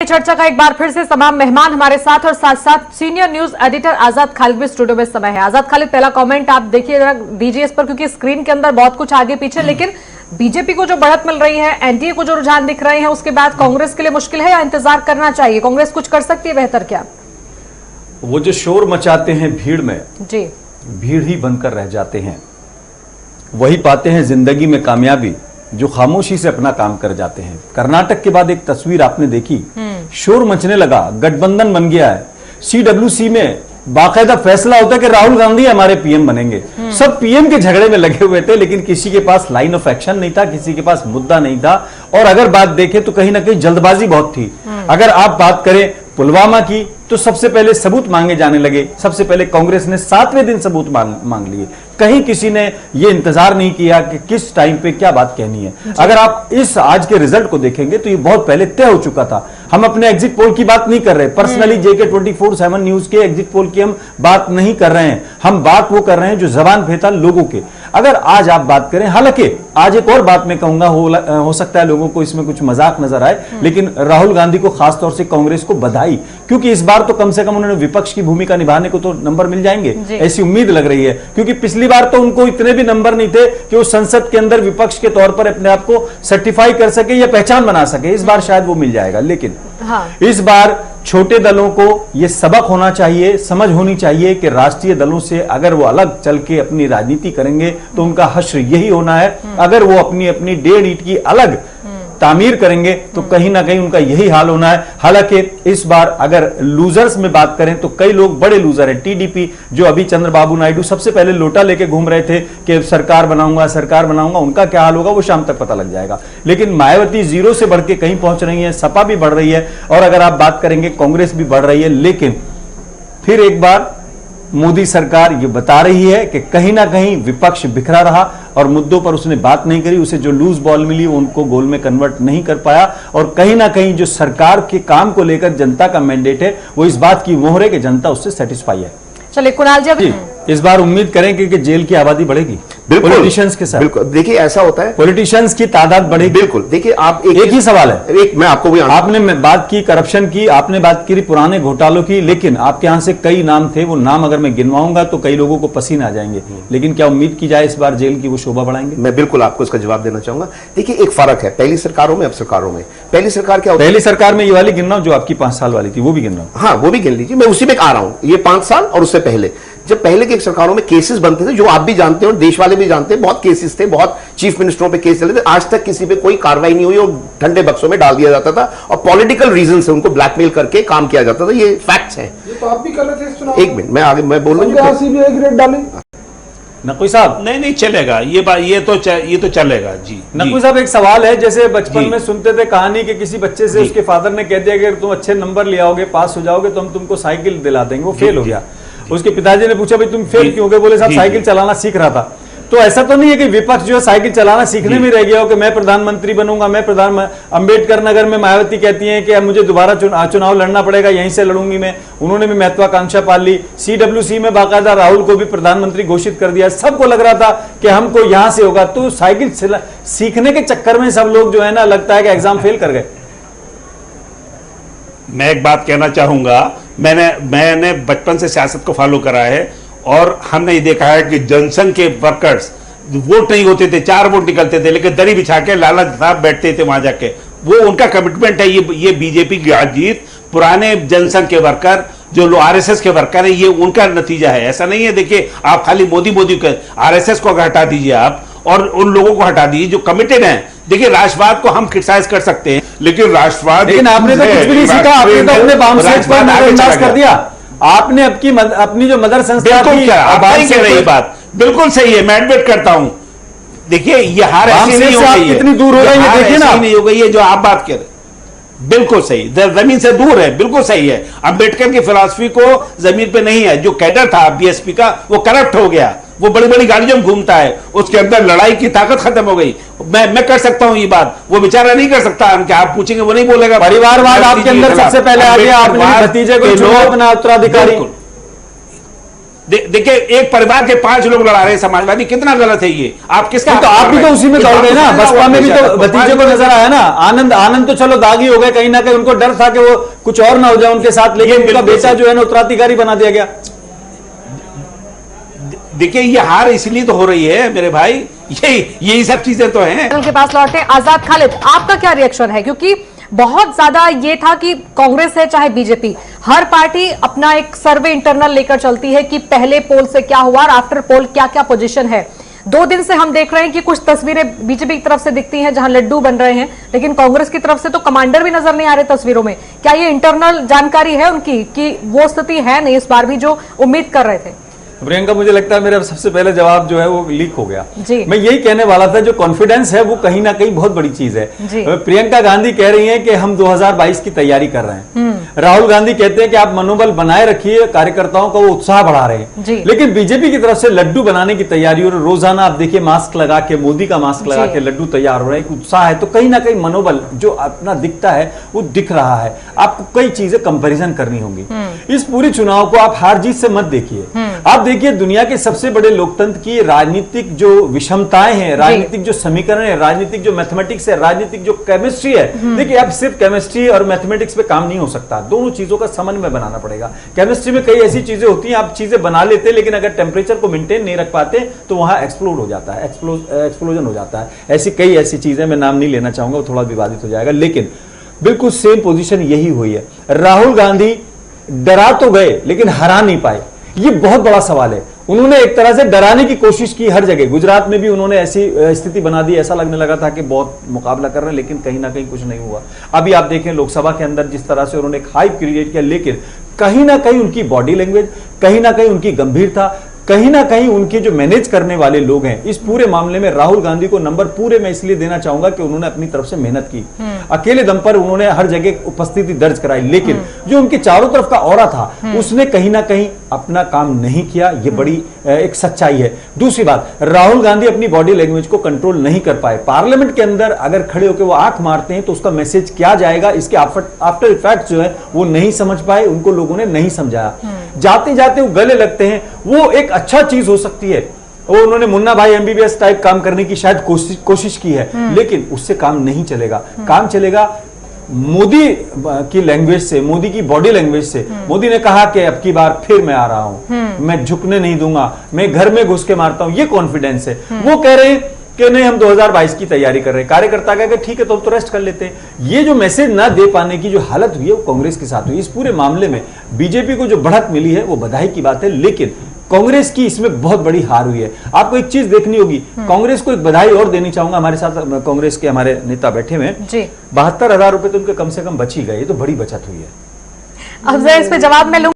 चर्चा का एक बार फिर से तमाम मेहमान हमारे साथ और साथ साथ सीनियर न्यूज एडिटर आजाद खालिद भी स्टूडियो में समय है। आजाद खालिद, पहला कमेंट आप देखिए जरा दीजिए इस पर, क्योंकि स्क्रीन के अंदर बहुत कुछ आगे पीछे, लेकिन बीजेपी को जो बढ़त मिल रही है, एनडीए को जो रुझान दिख रहे हैं, उसके बाद कांग्रेस के लिए मुश्किल है या इंतजार करना चाहिए? कांग्रेस कुछ कर सकती है बेहतर क्या? वो जो शोर मचाते हैं भीड़ में, जी, भीड़ ही बनकर रह जाते हैं। वही पाते हैं जिंदगी में कामयाबी जो खामोशी से अपना काम कर जाते हैं। कर्नाटक के बाद एक तस्वीर आपने देखी, शोर मचने लगा, गठबंधन बन गया है। सीडब्ल्यूसी में बाकायदा फैसला होता है कि राहुल गांधी हमारे पीएम बनेंगे। सब पीएम के झगड़े में लगे हुए थे, लेकिन किसी के पास लाइन ऑफ एक्शन नहीं था, किसी के पास मुद्दा नहीं था। और अगर बात देखें तो कहीं ना कहीं जल्दबाजी बहुत थी। अगर आप बात करें पुलवामा की, तो सबसे पहले सबूत मांगे जाने लगे। सबसे पहले कांग्रेस ने 7वें दिन सबूत मांग लिए। कहीं किसी ने यह इंतजार नहीं किया कि किस टाइम पे क्या बात कहनी है। अगर आप इस आज के रिजल्ट को देखेंगे तो ये बहुत पहले तय हो चुका था। हम अपने एग्जिट पोल की बात नहीं कर रहे, पर्सनली जेके 24/7 न्यूज के एग्जिट पोल की हम बात नहीं कर रहे हैं। हम बात वो कर रहे हैं जो जबान पे था लोगों के। अगर आज आप बात करें, हालांकि आज एक और बात मैं कहूंगा, हो सकता है लोगों को इसमें कुछ मजाक नजर आए, लेकिन राहुल गांधी को खासतौर से कांग्रेस को बधाई, क्योंकि इस बार तो कम से कम उन्होंने विपक्ष की भूमिका निभाने को तो नंबर मिल जाएंगे, ऐसी उम्मीद लग रही है। क्योंकि पिछली बार तो उनको इतने भी नंबर नहीं थे कि वो संसद के अंदर विपक्ष के तौर पर अपने आप को सर्टिफाई कर सके या पहचान बना सके। इस बार शायद वो मिल जाएगा, लेकिन इस बार छोटे दलों को यह सबक होना चाहिए, समझ होनी चाहिए कि राष्ट्रीय दलों से अगर वो अलग चल के अपनी राजनीति करेंगे तो उनका हश्र यही होना है। अगर वो अपनी अपनी 1.5 ईंट की अलग तामीर करेंगे तो कहीं ना कहीं उनका यही हाल होना है। हालांकि इस बार अगर लूजर्स में बात करें तो कई लोग बड़े लूजर हैं। टीडीपी, जो अभी चंद्रबाबू नायडू सबसे पहले लोटा लेके घूम रहे थे कि सरकार बनाऊंगा, उनका क्या हाल होगा वो शाम तक पता लग जाएगा। लेकिन मायावती 0 से बढ़ के कहीं पहुंच रही है, सपा भी बढ़ रही है, और अगर आप बात करेंगे कांग्रेस भी बढ़ रही है। लेकिन फिर एक बार मोदी सरकार ये बता रही है कि कहीं ना कहीं विपक्ष बिखरा रहा और मुद्दों पर उसने बात नहीं करी। उसे जो लूज बॉल मिली उनको गोल में कन्वर्ट नहीं कर पाया, और कहीं ना कहीं जो सरकार के काम को लेकर जनता का मैंडेट है वो इस बात की मोहर है कि जनता उससे सेटिस्फाई है। चलिए कुणाल जी, इस बार उम्मीद करें कि जेल की आबादी बढ़ेगी पॉलिटिशियंस के साथ। बिल्कुल, देखिए ऐसा होता है, पॉलिटिशियंस की तादाद बढ़ेगी। बिल्कुल, देखिए आप एक ही सवाल है, एक मैं आपको भी, आपने बात की करप्शन की, आपने बात की पुराने घोटालों की, लेकिन आपके यहां से कई नाम थे, वो नाम अगर मैं गिनवाऊंगा तो कई लोगों को पसीने आ जाएंगे। लेकिन क्या उम्मीद की जाए इस बार जेल की वो शोभा बढ़ाएंगे? मैं बिल्कुल आपको इसका जवाब देना चाहूंगा। देखिए एक फर्क है पहली सरकारों में अब सरकारों में। पहली सरकार क्या होती है, पहली सरकार में ये वाली गिन रहा हूं जो आपकी 5 साल वाली थी, वो भी गिन रहा हूं। हाँ, वो भी गिन लीजिए, मैं उसी में आ रहा हूं। ये 5 साल और उससे पहले, जब पहले की सरकारों में केसेस बनते थे, जो आप भी जानते हो, देश वाले भी जानते हैं, बहुत केसेस थे, बहुत चीफ मिनिस्टरों पे केस चले थे, आज तक किसी पे कोई कार्रवाई नहीं हुई और ठंडे बक्सों में डाल दिया जाता था और पॉलिटिकल रीजन से उनको ब्लैकमेल करके काम किया जाता था। ये फैक्ट्स हैं। ये तो आप भी कर रहे थे इस चुनाव। एक मिनट, मैं आगे मैं बोल रहा हूं, सीबीआई ग्रेड डालें। नकवी साहब, नहीं चलेगा ये बात, ये तो चलेगा जी। नकवी साहब, एक सवाल है, जैसे बचपन में सुनते थे कहानी कि किसी बच्चे से उसके फादर ने कह दिया कि अगर तुम अच्छे नंबर ले आओगे, पास हो जाओगे तो हम तुमको साइकिल दिला देंगे। वो फेल हो गया। उसके पिताजी ने पूछा भाई तुम फेल क्यों हो गए? बोले साहब साइकिल चलाना सीख रहा था। तो ऐसा तो नहीं है कि विपक्ष जो है साइकिल चलाना सीखने में रह गया हो कि मैं प्रधानमंत्री बनूंगा, मैं अंबेडकर नगर में मायावती कहती हैं कि मुझे दोबारा चुनाव लड़ना पड़ेगा, यहीं से लड़ूंगी मैं। उन्होंने भी महत्वाकांक्षा पाल ली। सीडब्ल्यूसी में बाकायदा राहुल को भी प्रधानमंत्री घोषित कर दिया। सबको लग रहा था कि हमको यहां से होगा। तो साइकिल सीखने के चक्कर में सब लोग जो है ना, लगता है कि एग्जाम फेल कर गए। मैं एक बात कहना चाहूंगा, मैंने बचपन से सियासत को फॉलो करा है और हमने ये देखा है कि जनसंघ के वर्कर्स, वोट नहीं होते थे, 4 वोट निकलते थे, लेकिन दरी बिछा के लाला साहब बैठते थे वहां जाके। वो उनका कमिटमेंट है। ये बीजेपी की जीत, पुराने जनसंघ के वर्कर जो आरएसएस के वर्कर है, ये उनका नतीजा है। ऐसा नहीं है, देखिए आप खाली मोदी के आरएसएस को हटा दीजिए आप और उन लोगों को हटा दीजिए जो कमिटेड हैं। देखिए राष्ट्रवाद को हम क्रिटिसाइज कर सकते हैं, लेकिन राष्ट्रवाद, लेकिन आपने तो कुछ भी नहीं सीखा। आपने तो अपने बाम सेट पर नजरअंदाज कर दिया। आपने अपनी जो मदर संस्था थी, रही बात बिल्कुल सही है, मैं एडमिट करता हूं। देखिए ये हार ऐसी नहीं हो गई है, कितनी दूर हो रही है, देखिए ना, नहीं हो गई है जो आप बात कर रहे, बिल्कुल सही, जमीन से दूर है, बिल्कुल सही है। अंबेडकर की फिलॉसफी को जमीन पे नहीं है। जो कैडर था बीएसपी का वो करप्ट हो गया, वो बड़ी बड़ी गाड़ियों में घूमता है, उसके अंदर लड़ाई की ताकत खत्म हो गई। मैं कर सकता हूं ये बात, वो बेचारा नहीं कर सकता। आप पूछेंगे वो नहीं बोलेगा। परिवारवाद आपके अंदर सबसे पहले आ गया। आपने भतीजे को चुना अपना उत्तराधिकारी। देखिए एक परिवार के 5 लोग लड़ा रहे हैं समाजवादी, कितना गलत है ये। आप किसका तो आप भी तो उसी में दौड़ गए ना, बसपा में भी तो भतीजे को नजर आया ना। आनंद तो चलो दागी हो गए, कहीं ना कहीं उनको डर था कि वो कुछ और ना हो जाए उनके साथ, लेकिन उनका बेटा जो है ना उत्तराधिकारी बना दिया गया। देखिए ये हार इसलिए तो हो रही है मेरे भाई, यही सब चीजें तो हैं। उनके पास लौटे आजाद खालिद, आपका क्या रिएक्शन है? क्योंकि बहुत ज्यादा ये था कि कांग्रेस है चाहे बीजेपी, हर पार्टी अपना एक सर्वे इंटरनल लेकर चलती है कि पहले पोल से क्या हुआ और आफ्टर पोल क्या क्या पोजीशन है। 2 दिन से हम देख रहे हैं कि कुछ तस्वीरें बीजेपी की तरफ से दिखती हैं जहां लड्डू बन रहे हैं, लेकिन कांग्रेस की तरफ से तो कमांडर भी नजर नहीं आ रहे तस्वीरों में। क्या ये इंटरनल जानकारी है उनकी कि वो स्थिति है नहीं इस बार भी जो उम्मीद कर रहे थे? प्रियंका, मुझे लगता है मेरा सबसे पहले जवाब जो है वो लीक हो गया जी। मैं यही कहने वाला था, जो कॉन्फिडेंस है वो कहीं ना कहीं बहुत बड़ी चीज है। प्रियंका गांधी कह रही हैं कि हम 2022 की तैयारी कर रहे हैं, राहुल गांधी कहते हैं कि आप मनोबल बनाए रखिए, कार्यकर्ताओं का वो उत्साह बढ़ा रहे हैं, लेकिन बीजेपी की तरफ से लड्डू बनाने की तैयारी, और रोजाना आप देखिए मास्क लगा के, मोदी का मास्क लगा के लड्डू तैयार हो रहे हैं, उत्साह है, तो कहीं ना कहीं मनोबल जो अपना दिखता है वो दिख रहा है। आपको कई चीजें कंपेरिजन करनी होंगी। इस पूरी चुनाव को आप हार जीत से मत देखिए, आप देखिए दुनिया के सबसे बड़े लोकतंत्र की राजनीतिक जो विषमताएं हैं, राजनीतिक जो समीकरण है, राजनीतिक जो मैथमेटिक्स है, राजनीतिक जो केमिस्ट्री है, देखिए अब सिर्फ केमिस्ट्री और मैथमेटिक्स पे काम नहीं हो सकता, दोनों चीजों का समन्वय बनाना पड़ेगा। केमिस्ट्री में कई ऐसी चीजें होती हैं, आप चीजें बना लेते हैं, लेकिन अगर टेम्परेचर को मेंटेन नहीं रख पाते तो वहां एक्सप्लोड हो जाता है, एक्सप्लोजन हो जाता है। ऐसी कई ऐसी चीजें, मैं नाम नहीं लेना चाहूंगा, वो थोड़ा विवादित हो जाएगा, लेकिन बिल्कुल सेम पोजीशन यही हुई है। राहुल गांधी डरा तो गए लेकिन हरा नहीं पाए, ये बहुत बड़ा सवाल है। उन्होंने एक तरह से डराने की कोशिश की हर जगह, गुजरात में भी उन्होंने ऐसी स्थिति बना दी, ऐसा लगने लगा था कि बहुत मुकाबला कर रहे हैं, लेकिन कहीं ना कहीं कुछ नहीं हुआ। अभी आप देखें लोकसभा के अंदर जिस तरह से उन्होंने एक हाइप क्रिएट किया, लेकिन कहीं ना कहीं उनकी बॉडी लैंग्वेज, कहीं ना कहीं उनकी गंभीरता, कहीं ना कहीं उनके जो मैनेज करने वाले लोग हैं, इस पूरे मामले में राहुल गांधी को नंबर पूरे में इसलिए देना चाहूंगा कि उन्होंने अपनी तरफ से मेहनत की, अकेले दम पर उन्होंने हर जगह उपस्थिति दर्ज कराई, लेकिन जो उनके चारों तरफ का ऑरा था उसने कहीं ना कहीं अपना काम नहीं किया, ये बड़ी एक सच्चाई है। दूसरी बात, राहुल गांधी अपनी बॉडी लैंग्वेज को कंट्रोल नहीं कर पाए। पार्लियामेंट के अंदर अगर खड़े होकर वो आंख मारते हैं तो उसका मैसेज क्या जाएगा, इसके आफ्टर इफेक्ट जो है वो नहीं समझ पाए, उनको लोगों ने नहीं समझाया। जाते जाते वो गले लगते हैं, वो एक अच्छा चीज हो सकती है, वो उन्होंने मुन्ना भाई एमबीबीएस टाइप काम करने की शायद कोशिश की है, लेकिन उससे काम नहीं चलेगा। काम चलेगा मोदी की लैंग्वेज से, मोदी की बॉडी लैंग्वेज से। मोदी ने कहा कि अब की बार फिर मैं आ रहा हूं, मैं झुकने नहीं दूंगा, मैं घर में घुस के मारता हूं, ये कॉन्फिडेंस है। वो कह रहे हैं कि नहीं हम 2022 की तैयारी कर रहे हैं, कार्यकर्ता कह ठीक है तो हम तो रेस्ट कर लेते हैं। ये जो मैसेज ना दे पाने की जो हालत हुई है वो कांग्रेस के साथ हुई। इस पूरे मामले में बीजेपी को जो बढ़त मिली है वो बधाई की बात है, लेकिन कांग्रेस की इसमें बहुत बड़ी हार हुई है। आपको एक चीज देखनी होगी, कांग्रेस को एक बधाई और देनी चाहूंगा, हमारे साथ कांग्रेस के हमारे नेता बैठे हुए हैं, 72,000 रुपए तो उनके कम से कम बच ही गए, ये तो बड़ी बचत हुई है। अब जरा इस पे जवाब मैं लूंगा।